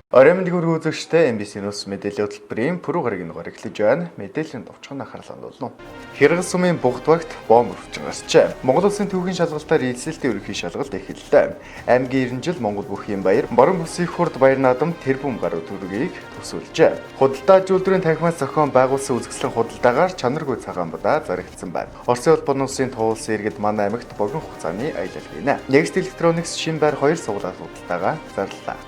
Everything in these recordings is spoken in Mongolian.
Оройн мэндийг үзэгчтэй MBC News мэдээллийн хөтөлбөрийн пүрэв гарагийн дугаар эхлэж байна. Мэдээллийн товчхон анхаарлаа хандуулна. Хэрэгс сумын Бугд багт бомб өрөвчин гарчээ. Монгол Улсын түүхийн шалгалтаар эзэлтийн ерөнхий шалгалт эхэллээ. Аймгийн 90 жил Монгол бүхийн баяр Борон бүсийн хурд баяр наадам тэрбум гаруй төгрөгийг төсөөлжээ. Худалдаа үйлдвэрийн танхимаас зохион байгуулсан үзэсгэлэн худалдаагаар чанаргүй цагаан будаа зарагдсан байна. Оросын улбаны улсын туулсан иргэд манай аймагт богино хугацааны аялал гинэ. Next Electronics шин байр 2 суглаад худалдаагаа зарлалаа.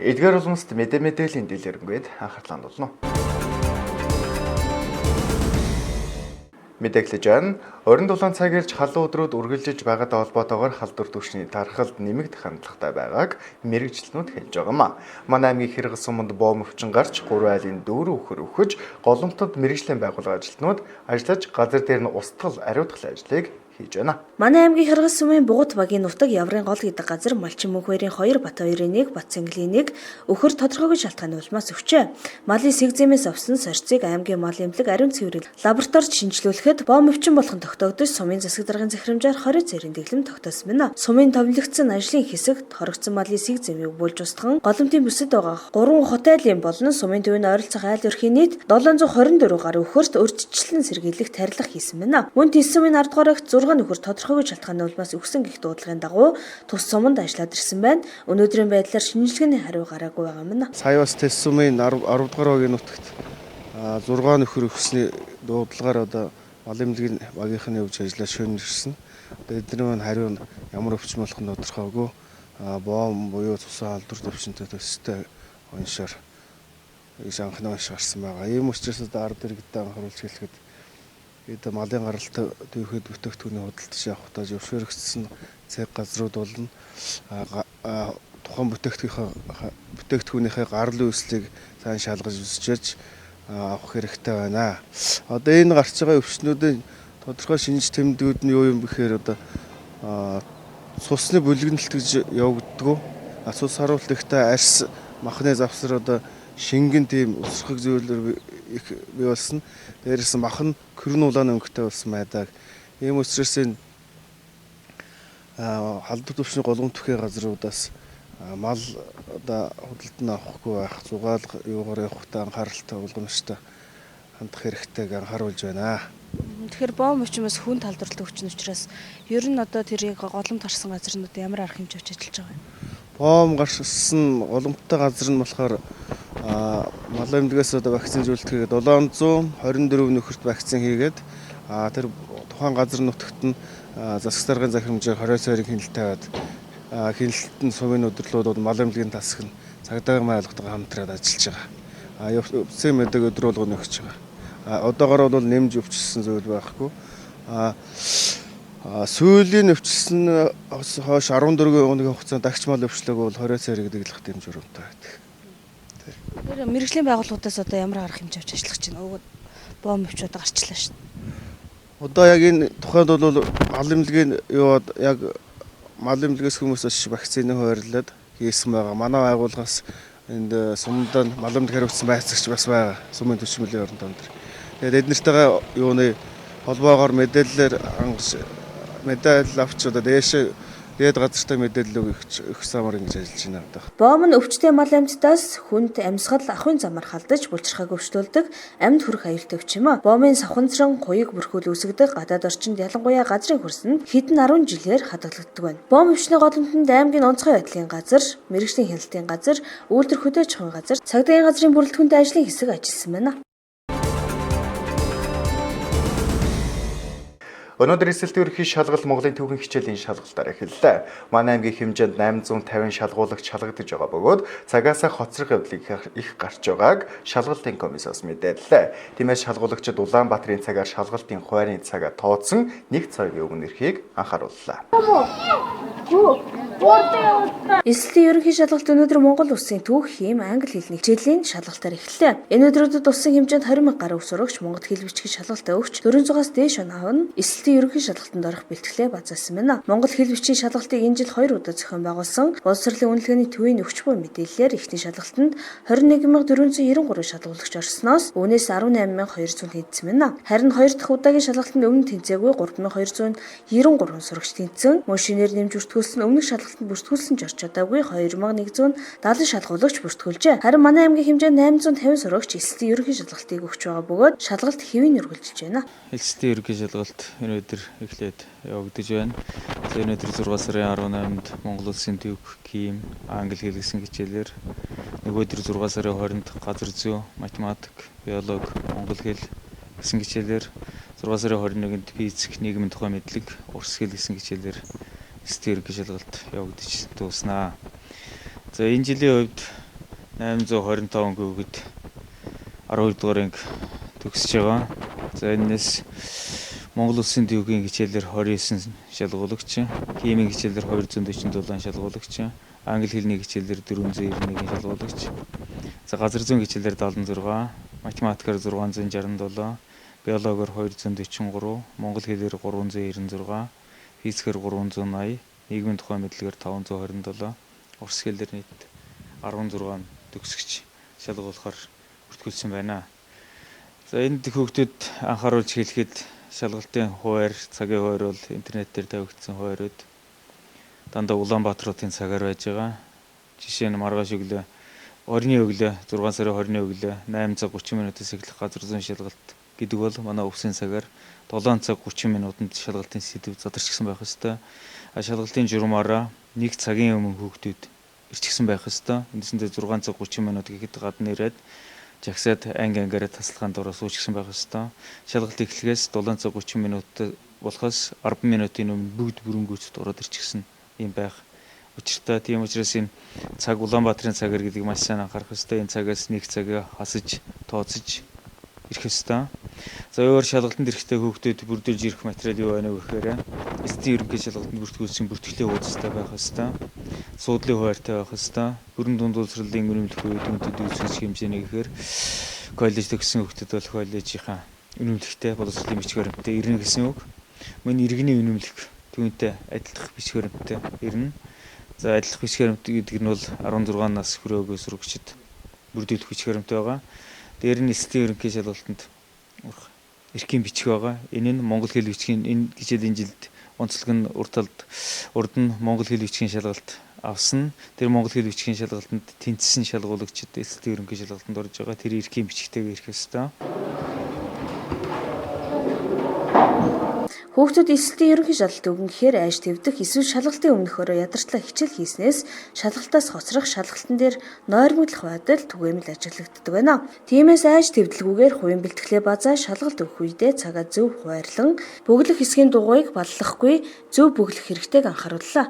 Эдгээр улмст мэдээллийн дэлгэрэнгээд анхаарлаа хандуулна. Мэдээлж байна. Орон дулаан цаг ирж халуун өдрүүд үргэлжлэж байгаатай холбоотойгоор халдвар түвшний тархалд нэмэгдэх хандлагатай байгааг мэрэгчлэнүүд хэлж байгаа. Манай аймгийн Хэрэгс суманд бомб өвчин гарч 3 айлын 4 өхөр өгөж, голомтод мэрэгжлийн байгууллага ажилтнууд ажиллаж газар дээр нь устгал ариутгал ажлыг хийж байна. Манай аймгийн Хэрэгс сумын Бугд багийн нутаг Яврын гол гэдэг газар Малчин мөнхбаярын 2 бат 2-ын 1 бат цэнгэлийн 1 өхөр тодорхойгүй шалтгааны улмаас өвчөө. Малын сэгзэмээс авсан сорьцыг аймгийн мал эмнэлэг ариун цэврийн лабораторид шинжилүүлэхэд бомб өвчин болох нь тогтоогдож сумын засаг даргын захирамжаар 20 цэрийн дэглэм тогтоосон байна. Сумын томилогдсон ажлын хэсэгт хоригдсон малын сэгзэмийг буулж устган голомтын бүсэд байгаа 3 хотелын болон сумын төвийн ойролцоох айл өрхийн нийт 724 гаруй өхөрт урьдчилан сэргийлэх тарилга хийсэн байна. Мөн Тэс сумын 10 дугаар агт 6 нөхөр тодорхойгүй шалтгааны улмаас өгсөн гэх дуудлагын дагуу тус суманд ажиллаад ирсэн байна. Өнөөдрийн байдлаар шинжилгээний хариу гараагүй байгаа мөн. Сая бас Тэс сумын 10 дугаар багийн нутагт 6 нөхөр өгсөний дуудлагаар одоо мал эмнэлгийн багийнхан явж ажиллаж шөнөрсөн. Одоо эдгээр маань хариу ямар өвчин болох нь тодорхойгүй. Бомб буюу цусан халдвар төвчөнтэй төстэй оншоор их анхны онш гарсан байгаа. Ийм учраас одоо ард иргэдэд анхааруулж хэлэхэд эд малын гаралтай төвхөд бүтээгдэхүүний худалдаж авахдаа зөвшөөрөгдсөн цаг газрууд болон тухайн бүтээгдэхүүнийхээ гарал үүслийг сайн шалгаж үзэж авах хэрэгтэй байна. Одоо энэ гарч байгаа өвчнүүдийн тодорхой шинж тэмдгүүд нь юу юм бэхээр одоо цусны бүлэгнэлт гэж явагддаг. Цус харуулт ихтэй арьс махны завсар одоо шингэн тийм усрахыг зүйлэр их бий болсон. Дээрээс мах нь көрн улааны өнгөтэй болсон байдаг. Ийм учраас энэ халдвар төвчний голомт төхий газруудаас мал одоо худалдан авахгүй байх, зугаал юугаар явахдаа анхааралтай болгоомжтой хандах хэрэгтэйг анхааруулж байна. Тэгэхээр бомб өвчнөөс хүн талдварлалт өвчин учраас ер нь одоо тэрийг голомт гарсан газрнууд ямар арга хэмжээ авч ажиллаж байгаа юм? Бомб гарсан голомттой газар нь болохоор мал эмнэлгээс одоо вакцин зөвлөлтгээд 724 нөхөрт вакцин хийгээд тэр тухайн газар нутагт нь засаг даргын захирамжаар 20 сарын хяналттай байгаад хяналтанд сумын өдөрлүүд мал эмнэлгийн тасаг нь цагдаагийн байгууллагатайгаа хамтраад ажиллаж байгаа. Өвсөн мэдэг өдөр болгоно өгч байгаа. Одоогоор бол нэмж өвчлсөн зүйл байхгүй. Сүүлийн өвчлсөн хойш 14 өдрийн хугацаанд дагч мал өвчлөөг бол 20 сарыг дэглэх дэм журамтай байдаг. Тэр мэрэгжлийн байгууллагуудаас одоо ямар арга хэмжээ авч ажиллах гэж байна? Бомб өвчүүд гарчлаа шүү дээ. Одоо яг энэ тухайд бол мал эмнэлгийн яг мал эмнэлгээс хүмүүс очиж вакцины хуваарлаад хийсэн байгаа. Манай байгууллагаас энд сумд мал эмнэлэг хариуцсан байцаагч бас байгаа. Сумын төчмөлийн орон донд. Тэгээд эднэртэйгээ юуны холбоогоор мэдээлэл авч одоо дээд газартай мэдээлэл өгөх замаар ингэж ажиллаж байна одоо. Бомб нь өвчтэй мал амьтдаас хүнд амьсгал ахын замаар халдаж булчирхааг өвчлөлдөг амьд хүрэх аюултай өвчин юм. Бомбын савханцран хуйг бүрхүүл үүсгдэг гадаад орчинд ялангуяа газрын хөрсөнд хэдэн 10 жилээр хадгалагддаг байна. Бомб өвчний голомтонд аймгийн онцгой байдлын газар, мэрэгжлийн хяналтын газар, үйлдвэр хөдөөж ахуйн газар, цагдаагийн газрын бүрэлдэхүүнтэй ажлын хэсэг ажилласан байна. Өнөөдөр эсэлтийн ерөнхий шалгалт Монголын түүхийн хичээлийн шалгалтаар эхэллээ. Манай аймгийн хэмжээнд 850 шалгуулагч шалгагдаж байгаа бөгөөд цагаасаа хоцрох явдлыг их гарч байгааг шалгалтын комиссаас мэдээллээ. Тиймээс шалгуулагчид Улаанбаатарын цагаар шалгалтын хуваарийн цагаа тооцсон 1 цагийн өмнө ирэхийг анхаарууллаа. Эсэлтийн ерөнхий шалгалт өнөөдөр Монгол Улсын түүх, хим, англи хэлний хичээлийн шалгалтаар эхэллээ. Энэ өдрүүдэд улсын хэмжээнд 20,000 гаруй ус сурагч Монгол хэл бичгийн шалгалтаа өгч 400-аас дээш оноо авна. Эсэлтийн ерөнхий шалгалтанд орох бэлтгэлээ базаасан байна. Монгол хэл бичгийн шалгалтыг энэ жил 2 удаа зохион байгуулсан. Боловсролын үнэлгээний төвийн өгч буй мэдээллээр эхний шалгалтанд 21,493 шалгуулагч орсноос үүнээс 18,200 тэнцсэн байна. Харин 2 дахь удаагийн шалгалтанд өмнө тэнцээгүй 3,293 сурагч тэнцсэн. Мөн шинээр нэмж өртгүүлсэн өмнөх шалгалт шалгалтанд бүртгүүлсэн ч орч чадаагүй 2170 шалгуулагч бүртгүүлжээ. Харин манай аймгийн хэмжээнд 850 сурагч эсэлтийн ерөнхий шалгалтыг өгч байгаа бөгөөд шалгалт хэвийн үргэлжилж байна. Эсэлтийн ерөнхий шалгалт өнөөдөр эхлээд явагдаж байна. Өнөөдөр 6 сарын 18-нд Монгол Улсын төв, ким, англи хэл гэсэн хичээлээр нөгөөдөр 6 сарын 20-нд газар зүй, математик, биологи, монгол хэл гэсэн хичээлээр 6 сарын 21-нд физик, нийгмийн тухай мэдлэг, урс хэл гэсэн хичээлээр эсэлтийн ерөнхий шалгалт явагдаж дууснаа. За энэ жилийн хувьд 825 хүүхэд 12 дугаар анги төгсөж байгаа. За энэс Монгол Улсын төвийн хичээлээр 29 шалгуулагч, химийн хичээлээр 247 шалгуулагч, англи хэлний хичээлээр 491 шалгуулагч, за газар зүйн хичээлээр 76, математикаар 667, биологиор 243, монгол хэлээр 396, физикээр 380, нийгмийн тухай мэдлэгээр 527, урс хэлээр нийт 16 төгсөгч шалгуулахаар бүртгүүлсэн байна. За энд хүүхдүүд анхааруулж хэлэхэд шалгалтын хуваар, цагийн хуваар бол интернетээр тавигдсан хуваарууд дандаа Улаанбаатарын цагаар байж байгаа. Жишээ нь маргааш өглөө, орны өглөө 6 сарын 20-ны өглөө 8 цаг 30 минутаас эхлэх газар зүйн шалгалт гэдэг бол манай өвсөн цагаар 7 цаг 30 минутанд шалгалтын сэдв задарчсан байх ёстой. Шалгалтын журмаараа 1 цагийн өмнө хүүхдүүд ирчихсэн байх ёстой. Эндсэндээ 6 цаг 30 минут гэхэд гадна ирээд жагсаад ангиараа таслахын дураа суучихсан байх ёстой. Шалгалт эхлэхээс 7 цаг 30 минут болохоос 10 минутын өмнө бүгд бүрэнгүйцэд ороод ирчихсэн юм байх учиртай. Тийм учраас энэ цаг Улаанбаатарын цагаар гэдэг маш сайн анхаарах ёстой. Энэ цагаас 1 цагаа хасаж, тооцож ирэх ёстой. За өөр шалгалтанд ирэхдээ хүүхдүүд бүрдүүлж ирэх материал юу байна вэ гэхээр эсэлтийн ерөнхий шалгалтанд бүртгүүлсэн бүртгэлийн хуудастай байх ёстой. Суудлын хуваартай байх ёстой. Бүрэн дунд боловсролын үнэмлэх үед үндэд үйлчлэгч хэмжээний гэхээр коллеж төгссөн хүүхдэд бол коллежийнхаа үнэмлэхтэй боловсролын бичиг баримттай ирнэ гэсэн үг. Мөн иргэний үнэмлэх түүнтэй адилдах бичиг баримттай ирнэ. За адилдах бичиг баримт гэдэг нь бол 16 нас хүрээгүй сурагчид бүрдүүлэх бичиг баримт байгаа. Дээр нь эсэлтийн ерөнхий шалгалтанд эрхийн бичиг байгаа. Энэ нь монгол хэл бичгийн энэ хичээлийн жилд онцлог нь урд нь монгол хэл бичгийн шалгалт авсан. Тэр монгол хэл бичгийн шалгалтанд тэнцсэн шалгуулагчид эсэлтийн ерөнхий шалгалтанд орж байгаа. Тэр эрхийн бичгтэйгээр ирэх ёстой. Хүүхдүүд эсэлтийн ерөнхий шалгалт өгнө гэхээр айж твдэх эсвэл шалгалтын өмнөхөөрөө ядарчлаа хичээл хийснээс шалгалтаас хоцрох, шалгалтын дээр нойрмоглох байдал түгээмэл ажиглагддаг байна. Тиймээс айж твдэлгүйгээр хувийн бэлтгэлээ базаа шалгалт өгөх үедээ цагаа зөв хуваарлан бөглөх хэсгийн дугуйг баллахгүй зөв бөглөх хэрэгтэйг анхаарууллаа.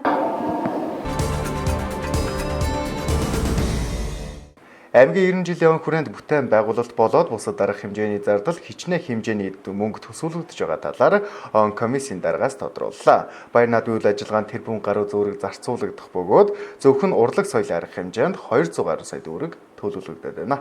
Аймгийн 90 жилийн хүрээнд бүтээн байгуулалт болоод бусад дарга хэмжээний зардал хичнээн хэмжээний мөнгө төсөөлөгдөж байгаа талаар он комиссийн даргаас тодрууллаа. Баяр наадмын үйл ажиллагаанд тэрбум гаруй зөвөрөг зарцуулагдах бөгөөд зөвхөн урлаг соёлын арга хэмжээнд 200 гаруй сая төгрөг төлөвлөгдөд байна.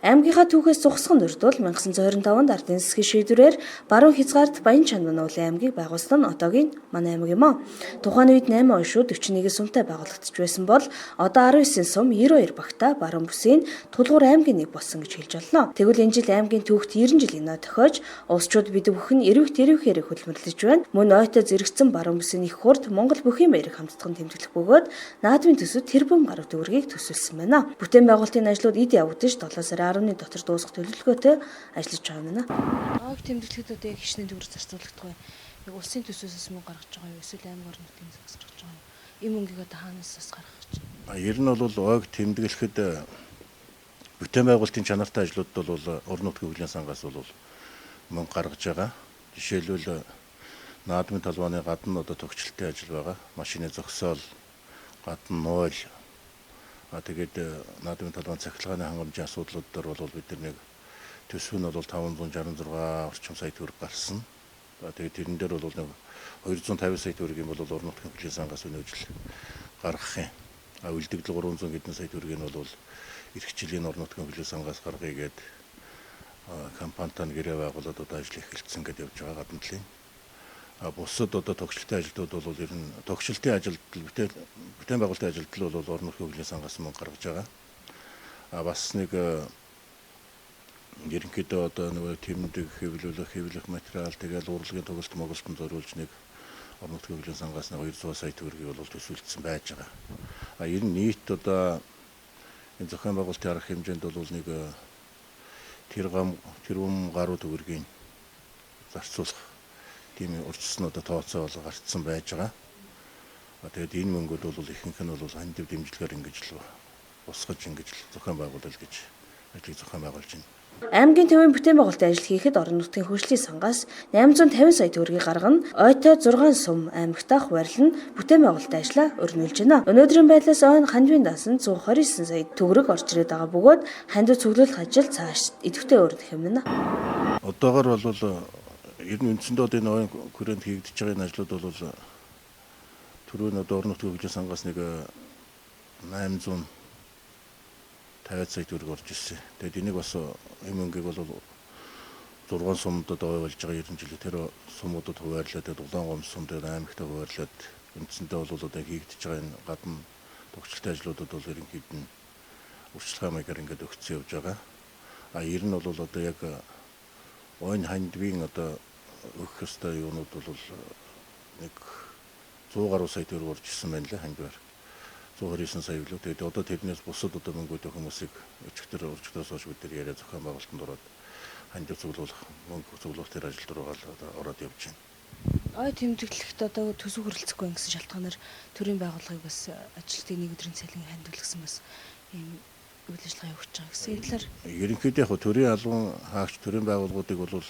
Аймгийнхаа түүхээс зогсгонд өрдвөл 1925-нд ардын засгийн шийдвэрээр баруун хязгаарт Баян Чанман уулын аймгийг байгуулсан нь одоогийн манай аймаг юм а. Тухайн үед 8 ойшуу 41 сумтай байгуулагдаж байсан бол одоо 19 сум 92 багтаа баруун бүсийн Тулгуур аймгийн нэг болсон гэж хэлж болно. Тэгвэл энэ жил аймгийн түүхт 90 жилийн ной тохиож улсчууд бид бүхэн эрвэх тэрвэхээр хөдөлмөрлөж байна. Мөн ойтой зэрэгцэн баруун бүсийн их хурд Монгол бүхийн баярыг хамтдаган тэмдэглэх бөгөөд наадмын төсөв тэрбум гаруй төгрөгийг төсөөлсөн байна. Бүтээн байгуулалтын ажлууд эд явагдаж 7 сарын 10-ны дотор дуусах төлөвлөгөөтэй ажиллаж байгаа юм байна. Ааг тэмдэглэхэд одоо яг хичнээн төгрөг зарцуулагдах бай. Яг улсын төсөөс мөнгө гаргаж байгаа юу? Эсвэл аймаг орны нутгийн засгаж гаргаж байгаа юу? Энэ мөнгийг одоо хаанаас бас гаргах гэж байна? Ер нь бол ааг тэмдэглэхэд бүтээн байгуулалтын чанартай ажлууд бол орон нутгийн хөгжлийн сангаас бол мөнгө гаргаж байгаа. Жишээлбэл наадмын талбайны гадна одоо төгсөлтийн ажил байгаа. Машины зогсоол, гадна нуул. Тэгээд наадмын талбайн цахилгааны хангамжийн асуудлууд дээр бол бид нэг төсөв нь бол 566 орчим сая төгрөг гарсан. Тэгээд тэрэн дээр бол нэг 250 сая төгрөгийн бол орон нутгийн хөгжлийн сангаас өнөөжл гаргах юм. Үлдэгдэл 300 хэдэн сая төгрөгийн бол эх жилийн орон нутгийн хөгжлийн сангаас гаргая гээд компанитай гэрээ байгуулад одоо ажил эхэлсэн гэдээ явж байгаа гадна талын. Бусад одоо тогтчлолтын ажилтнууд бол ер нь тогтчлолтын ажилд бүтээн байгуулалтын ажилд бол орон нутгийн хөгжлийн сангаас мөнгө гаргаж байгаа. Бас нэг ерөнхийдөө одоо нөгөө тэмдэг хэвлүүлэх материал тэгэл урлагийн тоглолт моголтон зориулж нэг орон нутгийн хөгжлийн сангаас 200 сая төгрөгийг бол төсөөлсөн байж байгаа. Энэ нийт одоо энэ зохион байгуулалтын арга хэмжээнд бол нэг тэрбум гаруй төгрөгийн зарцуулах тийм урьдчилсан одоо тооцоо бол гарцсан байж байгаа. Тэгээд энэ мөнгөд бол ихэнх нь бол хандив дэмжлэгээр ингэж л босгож ингэж л зохион байгуулалт гэж ажлыг зохион байгуулж байна. Аймгийн төвийн бүтээн байгуулалтын ажил хийхэд орон нутгийн хөгжлийн сангаас 850 сая төгрөгийг гаргана. Ойтой 6 сум аймагтаа хуваарлан бүтээн байгуулалтын ажлаа өрнүүлж байна. Өнөөдрийн байдлаас ойн хандивын даасан 129 сая төгрөг орж ирээд байгаа бөгөөд хандив цуглуулах ажил цааш идэвхтэй өрнөх юм байна. Одоогор бол ер нь үндсэндээ одоо энэ ойн хүрээнд хийгдэж байгаа энэ ажлууд бол түрүүн одоо орон нутгийн хөгжлийн сангаас нэг 850 сая төгрөг орж ирсэн. Тэгээд энийг бас энэ мөнгийг бол 6 сумд одоо хуваарлаж байгаа 90 жилийн тэр сумуудад хуваарлаад Улаангомс сумд аймагтаа хуваарлаад үндсэндээ бол одоо хийгдэж байгаа энэ гадна тогтчлолтой ажлуудад бол ерөнхийд нь урьдчилан маягаар ингээд өгцөн явж байгаа. Ер нь бол одоо яг ойн хандивын одоо өгөх ёстой юунууд бол нэг 100 гаруй сая төгрөг орж ирсэн байна лээ хандиваар. 129 сая билүү. Тэгээд одоо тэрнээс бусад одоо мөнгөд хүмүүсийг өчигдөр урьдчилан сууж бид нар яриа зохион байгуулалтанд ороод хандив цуглуулах мөнгө цуглуулах тэр ажил руу ороод явж байна. Ой тэмдэглэхэд одоо төсөв хүрэлцэхгүй гэсэн шалтгаанаар төрийн байгууллагыг бас ажилтны нэг өдрийн цалин хандивлгсан бас ийм үйл ажиллагаа явуулж байгаа гэсэн. Энэ талаар ерөнхийдөө яг төрийн албан хаагч төрийн байгууллагуудыг бол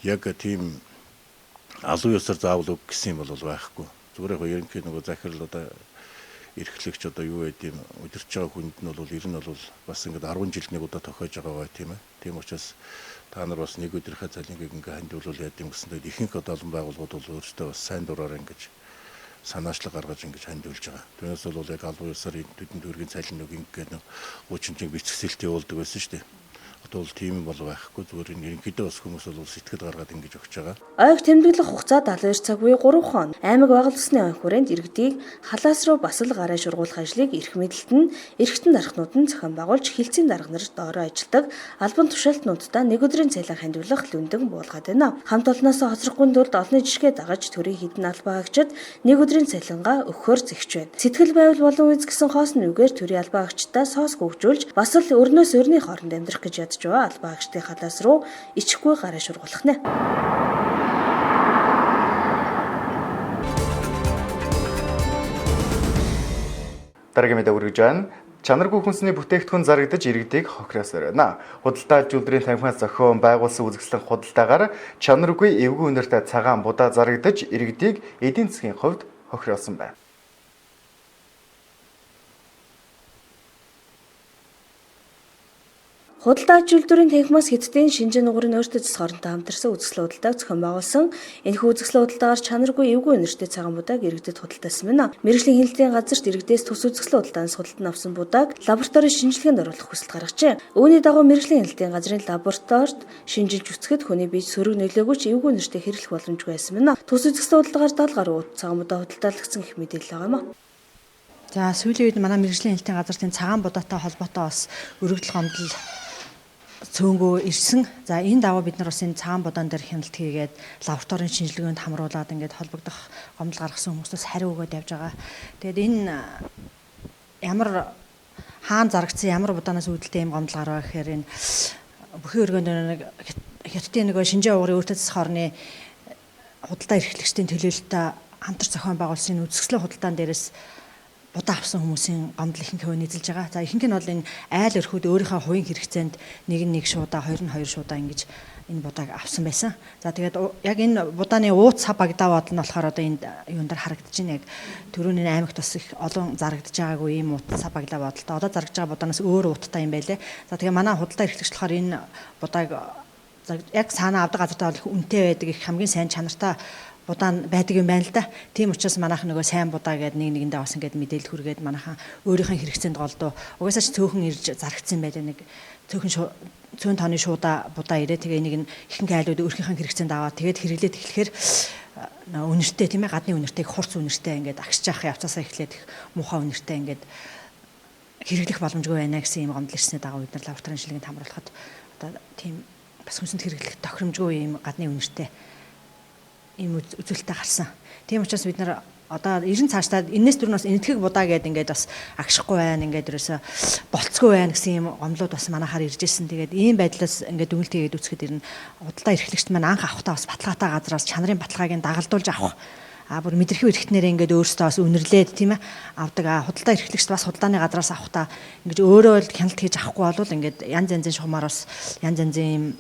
яг тийм алуу ёсоор заавал өг гэсэн юм бол байхгүй. Зүгээр яг ерөнхий нөгөө захирал одоо эрхлэгч одоо юу гэдэг юм удирч байгаа хүнд нь бол ер нь бол бас ингээд 10 жилд нэг удаа тохиож байгаа бай тийм ээ. Тийм учраас та нар бас нэг өдрийнхээ цалингийг ингээд хандивлуул яа гэм гэсэндээ ихэнх одоо албан байгууллагууд бол өөрсдөө бас сайн дураар ингэж санаачлаг гаргаж ингэж хандивлж байгаа. Түүнээс бол яг албан ёсоор төдөн төгрөгийн цалин нэг ингээд 30 жиг бичгсэлт явуулдаг байсан шүү дээ. Одоо бол тийм бол байхгүй зүгээр энэ ерөнхийдөө бас хүмүүс бол сэтгэл гаргаад ингэж өгч байгаа. Ойг тэмдэглэх хугацаа 72 цаг буюу 3 хон. Аймаг байгууллагын ойн хүрээнд иргэдийг халаас руу бас л гараа шургуулах ажлыг эрх мэдэлт нь эрхтэн дарахнууд нь зохион байгуулж хилцээний дарга нар доороо ажилладаг албан тушаалтнуудаа нэг өдрийн цалин хандивлах лүндэн буулгаад байна. Хамт олноос хоцрохгүй тулд олонний жишгээ дагаж төрийн хідэн албан хаагчид нэг өдрийн цалингаа өгөхөөр зэгч байна. Сэтгэл байвал болон үз гэсэн хоосон үгээр төрийн албан хаагчдаа соос хөгжүүлж бас л өрнөөс өрний хооронд амьдрах гэж ядж байгаа албан хаагчдын халаас руу ичихгүй гараа шургуулах нэ. Дараагийн мэдээ үргэж байна. Чанаргүй хүнсний бүтээгдэхүүн зарагдаж иргэдийг хохироосоор байна. Худалдаа ажилуулдрын танхимаас зохион байгуулсан үзэсгэлэн худалдаагаар чанаргүй эвгүй үнэртэй цагаан будаа зарагдаж иргэдийг эдийн засгийн хувьд хохироосон байна. Худалдаа ажилуулдрын танхимаас хэдтийн Шинжэн нугарын өөртөө зас хоронтой хамтарсан үзэсгэлэн худалдааг зохион байгуулсан. Энэхүү үзэсгэлэн худалдаагаар чанаргүй эвгүй үнэртэй цагаан будааг иргэдэд худалдаасан байна. Мэргэжлийн хяналтын газарт иргэдээс тус үзэсгэлэн худалдаанаас худалдан авсан будааг лабораторийн шинжилгээнд оруулах хүсэлт гаргажээ. Үүний дагуу мэргэжлийн хяналтын газрын лабораторид шинжилж үзэхэд хүний биеж сөрөг нөлөөгөө ч эвгүй үнэртэй хэрэглэх боломжгүй байсан байна. Тус үзэсгэлэн худалдаагаар 70 гаруй цагаан будаа худалдаалагдсан гэх мэдээлэл байгаа юм а. За сүүлийн үед манай мэргэжлийн хяналтын газрын цагаан будаатай холбоотой бас өргөдөл гомдол цөөнгөө ирсэн. За энэ даваа бид нар бас энэ цагаан будаан дээр хяналт хийгээд лабораторийн шинжилгээнд хамруулад ингээд холбогдох гомдол гаргасан хүмүүстээс хариу өгөөд явж байгаа. Тэгээд энэ ямар хаана зарагдсан ямар будаанаас үүдэлтэй юм гомдол гарваа гэхээр энэ бүхий өргөнд нэг хятадын нөгөө Шинжээ угрын өөртөө засах орны худалдаа эрхлэгчдийн төлөөлөлтөд хамтар зохион байгуулсан энэ үзэсгэлэн худалдаан дээрээс будаа авсан хүмүүсийн гомдол ихэнх нь нийцэлж байгаа. За ихэнх нь бол энэ айл өрхүүд өөрийнхөө хувийн хэрэгцээнд нэг шуудаа, хоёр нь хоёр шуудаа ингэж энэ будааг авсан байсан. За тэгээд яг энэ будааны ууц цав багдаа бодол нь болохоор одоо энэ юун дээр харагдаж байна. Яг түрүүний аймагт бас их олон зарагдаж байгаагүй ийм ууц цав багдаа бодолтой. Одоо зарагдж байгаа будаанаас өөр ууттай юм байлээ. За тэгээд манай худалдаа эрхлэгч болохоор энэ будааг яг цаанаа авдаг газартаа бол их үнэтэй байдаг, их хамгийн сайн чанартай будаан байдаг юм байна л да. Тийм учраас манайх нөгөө сайн будаа гэдэг нэгэндээ бас ингээд мэдээлэл хүргээд манайхан өөрийнхөө хэрэгцээнд голдуу. Угаасаа ч цөөхөн ирж зарагдсан байлаа нэг цөөн тооны шуудаа будаа ирээ. Тэгээ нэг нь ихэнх айлууд өөрийнхөө хэрэгцээнд аваад тэгээд хэрэглээд эхлэхээр үнэртэй тийм ээ гадны үнэртэй хурц үнэртэй ингээд агшиж явах явцаасаа эхлээд их муухай үнэртэй ингээд хэрэглэх боломжгүй байна гэсэн юм гомдол ирснээр дагав бид нар лабораторийн шинжилгээнд хамруулахад одоо тийм бас хүнсэнд хэрэглэх тохиромжгүй юм гадны үнэртэй ийм үзүүлэлттэй гарсан. Тийм учраас бид нар одоо 90 цаашдаа энэс дөрөв бас энэтхэг будаа гэдэг ингээд бас агшихгүй байна, ингээд ерөөсө болцгүй байна гэсэн ийм гомлууд бас манайхаар ирж ирсэн. Тэгээд ийм байдлаас ингээд дүгнэлт хийгээд үзэхэд ирнэ. Худалдаа эрхлэгчд маань анх авахтаа бас баталгаатай газраас чанарын баталгааг дагалдуулж авах. Бүр мэдрэхүй эрхтнэрээ ингээд өөрсдөө бас үнэрлээд тийм ээ авдаг. Худалдаа эрхлэгчд бас худалдааны газраас авахтаа ингээд өөрөө л хяналт хийж авахгүй бол ингээд янз янзын шугамаар бас янз янзын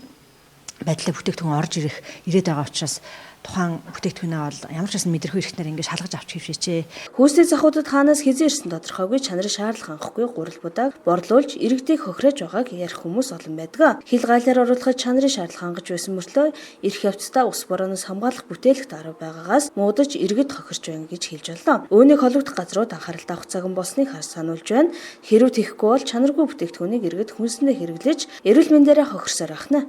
байдлаар бүтээгдэхүүн орж ирээд байгаа учраас тухайн бүтээгдэхүүнээ бол ямар ч байсан мэдрэхүй эрхтнэр ингээд шалгаж авч хэвшээчээ. Хүйсний захуудад хаанаас хизээ ирсэн тодорхойгүй чанарын шаардлага хангахгүй гурил будааг борлуулж иргэдийг хохирож байгааг ярих хүмүүс олон байдаг. Хил гайлаар оруулахад чанарын шаардлага хангаж байсан мөртлөө эрх явцдаа ус борооноос хамгаалах бүтээлэгт арга байгаагаас муудаж иргэд хохирч байна гэж хэлж боллоо. Үүнийг холбогдох газрууд анхааралтай авах цаган болсныг хар сануулж байна. Хэрүү тийхгүй бол чанаргүй бүтээгдэхүүнийг иргэд хүнсэндээ хэрэглэж эрүүл мэндээрээ хохирсоор ахна.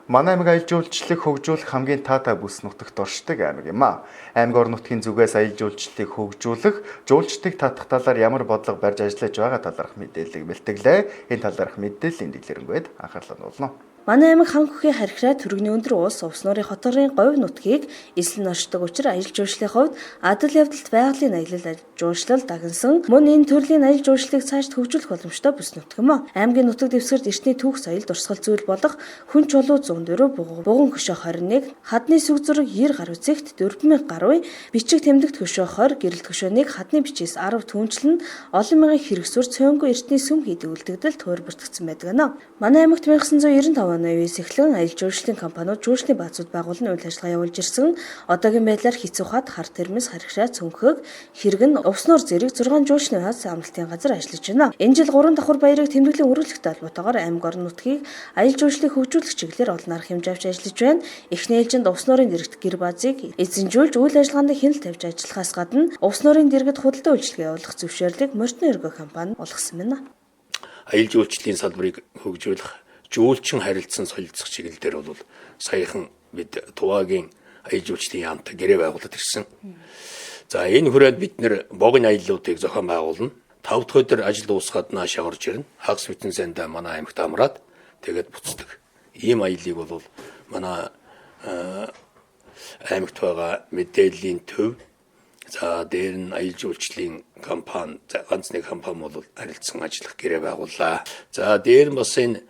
Манай аймаг аялал жуулчлалыг хөгжүүлэх хамгийн таатай бүс нутагт оршдог аймаг юм а. Аймаг орон нутгийн зүгээс аялал жуулчлалыг хөгжүүлэх, жуулчдыг татах талаар ямар бодлого барьж ажиллаж байгаа талаарх мэдээллийг бэлтгэлээ. Энэ талаарх мэдээллийн дэлгэрэнгээд анхаарлаа нуулна. Манай аймаг ханхугийн харьхраа түргэний өндөр улс увс нуурын хотгорын говь нутгийг эслэн оршдог учраас аялал жуулчлалын хувьд адал явдалт байгалийн аялал жуулчлал дагнсан мөн энэ төрлийн аялал жуулчлалыг цаашд хөгжүүлэх боломжтой бүс нутаг юм а. Аймгийн нутаг дэвсгэрт эртний түүх соёл дурсгал зүйл болох хүн чулуу 104 бугун хөшөө 21 хадны сүг зураг 90 гар үзэгт 4000 гаруй бичиг тэмдэгт хөшөө 20 гэрэлт хөшөөнийг хадны бичээс 10 түнчлэн олон мянган хэрэгсүр цөөнгүй эртний сүм хийдэг үлдэгдэл тойрбортгдсон байдаг гэнэ. Манай аймагт 1995 оны үеэс эхлэн аялал жуулчлалын компаниуд жуулчны баазууд байгуулан үйл ажиллагаа явуулж ирсэн. Одоогийн байдлаар Хэцүү хад, Хар тэрмэс, Харьхраа, Цүнхэг, Хэрэгэн, Увснуур зэрэг 6 жуулчны хаз амралтын газар ажиллаж байна. Энэ жил 3 давхар баярыг тэмдэглэн өргөлөхтэй холбоотойгоор аймаг орон нутгийг аялал жуулчлалыг хөгжүүлэх чиглэлээр олон арга хэмжээ авч ажиллаж байна. Эхний ээлжинд Увснуурын дэргэд гэр баазыг эзэмжүүлж үйл ажиллагаанд хяналт тавьж ажиллахаас гадна Увснуурын дэргэд худалдаа үйлчилгээ явуулах зөвшөөрлийг Морьтон эргөө компани олгосон байна. Аялал жуулчлалын салбарыг хөгжүүлэх жуулчин харилцан солилцох чиглэлээр бол саяхан бид Туваагийн аялал жуулчлалын яамтай гэрээ байгуулад ирсэн. За энэ хүрээд бид нэр богино аяллуудыг зохион байгуулна. 5 дахь өдөр ажил дуусгаад наашаа орж ирнэ. Хагас бүтэн сандаа манай аймагт амраад тэгээд буцдаг. Ийм аяллыг бол манай аймагт байгаа мэдээллийн төв за дээр нь аялал жуулчлалын компани ганц нэг компани бол харилцан ажиллах гэрээ байгууллаа. За дээр нь бас энэ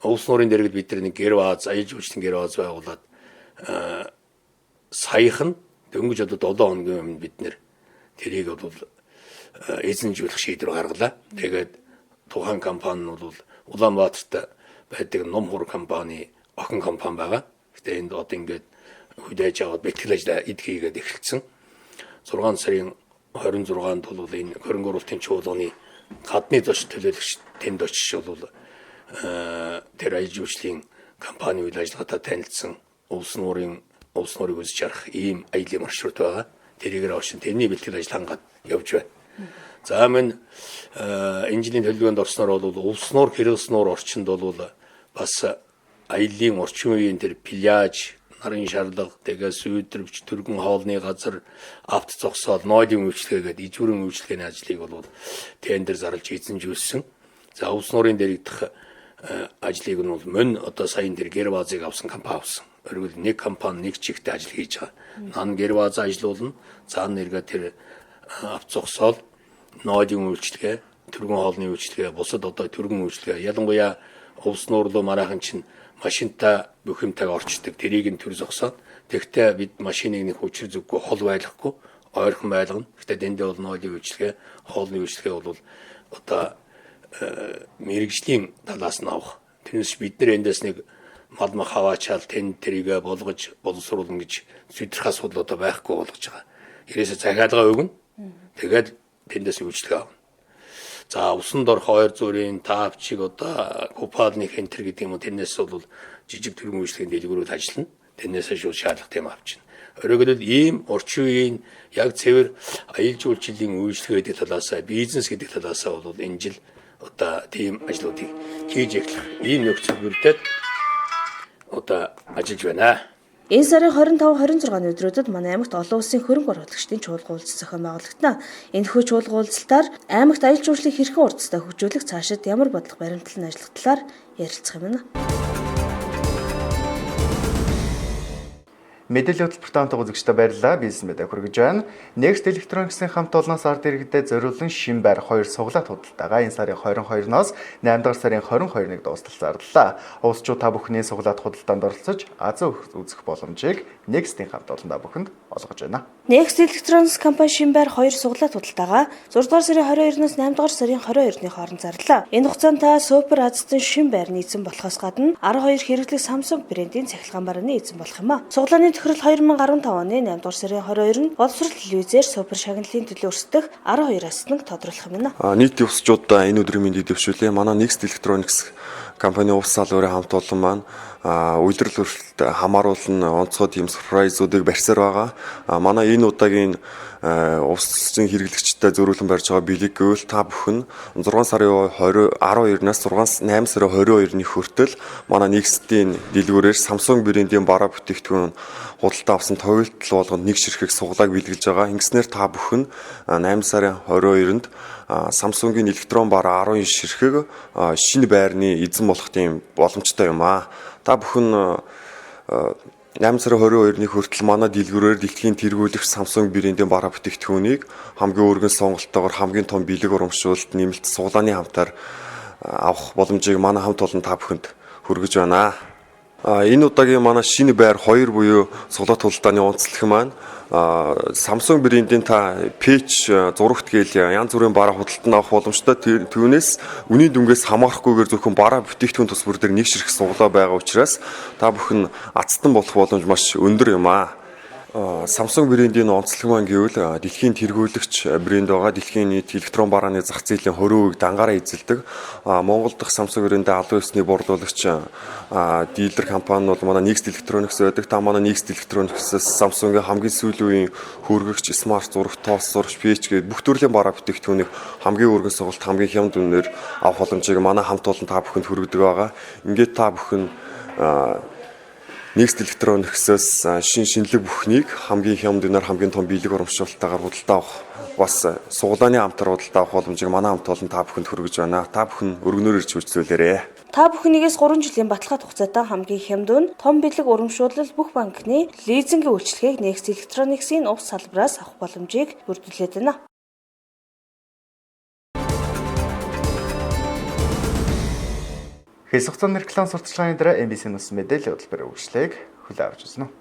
Улс нуурын дэргэд бид нэг гэр бааз, аялал жуулчлалын гэр бааз байгуулад саяхан дөнгөж одоо 7 хоногийн өмнө бид нэр тэрийг бол эзэмжүүлэх шийдвэр гаргалаа. Тэгээд тухайн компани нь бол Улаанбаатарт байдаг ном хур компани, охин компани байгаа. Гэтэ энд одоо ингээд хүлээж аваад бэлтгэл ажил хийгээд эхэлсэн. 6 сарын 26-нд бол энэ хөрөнгө оруулалтын чуулганы гадны зоч төлөөлөгч тэнд очиж бол тэр аялал жуулчлалын компани үйл ажиллагаатай танилцсан улс нуурыг үзэж харах ийм аялын маршрут байгаа. Тэрийгээр оршин тэрний бэлтгэл ажил хангаад явж байна. За мөн энэ жилийн төлөвлөгөөнд орсноор бол улс нуур Хэрэгс нуур орчинд бол бас аяллаа орчин үеийн тэр пляж, нарын шарлага, тэгээ сүйдрвч, түргэн хоолны газар, авт зогсоол, нойлын үйлчлэгээ гэдэг ижүүрэн үйлчлэгээний ажлыг бол тендер зарлж эзэмжүүлсэн. За улс нуурын дэргэдэх ажлыг нь бол мөн одоо саяын тэр гэр баазыг авсан компани авсан. Өөрөөр нэг компани нэг чигтээ ажил хийж байгаа. Нан гэр баазаа ажилуулна. Цаана нэргээ тэр авт зогсоол, нойлын үйлчлэгээ, түргэн хоолны үйлчлэгээ, бусад одоо түргэн үйлчлэгээ. Ялангуяа улс нуур руу мараахан чинь машинтай бүх юмтайг орчдөг. Тэрийг нь төр зогсоод тэгтээ бид машиныг нэг хүчээр зүггүй хол байлгахгүй ойрхон байлгана. Гэтэ дэндээ бол нойлын үйлчлэгээ, хоолны үйлчлэгээ бол одоо мэрэгжлийн талаас нь авах. Тэрнээс бид нар эндээс нэг мал мах хаваачаал тэрийгэ болгож боловсруулна гэж зүтрх асуудал одоо байхгүй болгож байгаа. Ирээсээ захиалга өгнө. Тэгээд тэндээс үйлчлэгээ авна. За усан дорх 200-ийн таавчиг одоо купалны хентер гэдэг юм уу тэрнээс бол жижиг төргийн үйлчлэгийн дэлгүүрүүд ажиллана. Тэрнээсээ шууд шаардлага тэм авчихна. Өөрөөр ийм орчин үеийн яг цэвэр аялал жуулчлалын үйлчлэгээ гэдэг талаас бизнес гэдэг талаас бол энэ жил одоо тийм ажлуудыг хийж эхлэх ийм нөхцөл бүрдээд одоо ажиллаж байна. Энэ сарын 25-26 өдрүүдэд манай аймагт олон улсын хөрөнгө оруулагчдын чуулган уулзалт зохион байгуулагдана. Энэхүү чуулган уулзалтаар аймагт аялал жуулчлалыг хэрхэн урдцтай хөгжүүлэх, цаашид ямар бодлого баримтлан ажиллах талаар ярилцах юм байна. Мэдээллийн хөтөлбөрт хамт үзэгчдээ баярлалаа. Бизнес медиа хүргэж байна. Next Electronics-ийн хамт олноос ард иргэдэд зориулсан шин байр 2 суглаат худалдаага энэ сарын 22-наас 8 дахь сарын 22-нд дуустал зарлалаа. Уусчууд та бүхний суглаат худалдаанд оролцож азан үзэх боломжийг Next-ийн хамт олон та бүхэнд олгож байна. Next Electronics компани шин байр 2 суглаат худалдаага 6 дахь сарын 22-наас 8 дахь сарын 22-ны хооронд зарлалаа. Энэ хугацаанд та Супер Азтын шин байр нийцэн болохоос гадна 12 хэрэглэх Samsung брендийн цахилгаан барааны эзэн болох юм а. Суглааны тохирол 2015 оны 8 дахь сарын 22-нд боловсрол телевизээр супер шагналын төлөө өрсөлдөх 12 асныг тодруулах юм байна. Нийт усчуудаа энэ өдрийн мэндийг дэвшүүлээ. Манай Next Electronics компани ус салбарын хамт олон маань үйлдвэрлэл өрсөлдөлт хамааруулан онцгой тийм сурпрайзуудыг барьсаар байгаа. Манай энэ удаагийн усын хэрэглэгчдэд зөрүүлэн барьж байгаа билег гэвэл та бүхэн 6 сарын 12-наас 8 сарын 22-ны хүртэл манай Next-ийн дэлгүүрээр Samsung брендийн бараа бүтээгдэхүүн худалдаа авсан товлтол болгонд нэг ширхэг суглааг бэлгэлж байгаа. Ингэснээр та бүхэн 8 сарын 22-нд Samsung-ийн электрон бараа 12 ширхэг шинэ байрны эзэн болох тийм боломжтой юм а. Та бүхэн 8 сарын 22-ны хүртэл манай дэлгүүрээр дэлхийн тэргүүлэгч Samsung брендийн бараа бүтээгдэхүүнийг хамгийн өргөн сонголтоогоор хамгийн том бэлэг урамшуулалт нэмэлт суглааны хамтаар авах боломжийг манай хамт олон та бүхэнд хүргэж байна. Энэ удаагийн манай шинэ байр 2 буюу суглаат худалдааны онцлог маань Samsung брендийн та пэч зурагт гээл янз бүрийн бараа худалдан авах боломжтой. Түүнээс үнийн дүнгээс хамаарахгүйгээр зөвхөн бараа бүтээгдэхүүн тус бүр дээр нэг ширхэг суглаа байгаа учраас та бүхэн азтан болох боломж маш өндөр юм а. Samsung брендийн онцлог маань гэвэл дэлхийн тэргүүлэгч брэнд байгаа. Дэлхийн нийт электрон барааны зах зээлийн 20%-ийг дангаараа эзэлдэг. Монгол дахь Samsung брендийн албан ёсны борлуулагч дилер компани бол манай Next Electronics байдаг. Та манай Next Electronics-аас Samsung-ийн хамгийн сүүлийн үеийн хүргэгч смарт зураг, тоос зурагч, пэч гээд бүх төрлийн бараа бүтээгдэхүүнийг хамгийн өргөн сонголт, хамгийн хямд үнээр авах боломжийг манай хамт олон та бүхэнд хүргэдэг байгаа. Ингээд та бүхэн Next Electronics-аас шинэлэг бүхнийг хамгийн хямд үнээр хамгийн том бэлэг урамшуулалтаагаар худалдаа авах бас суглааны хамтаар худалдаа авах боломжийг манай хамт олон та бүхэнд хүргэж байна. Та бүхэн өргөнөөр ирж үзүүлээрэй. Та бүхнийгээс 3 жилийн баталгаат хугацаатай хамгийн хямд үн, том бэлэг урамшуулал бүх банкны лизингийн үйлчилгээг Next Electronics-ийн ус салбараас авах боломжийг бүрдүүлээд байна. Хэсэг хугацааны реклам сурталчилгааны дараа MBC-ийн ус мэдээллийн хөтөлбөрийн үргэлжлэлийг хүлээн авч байна.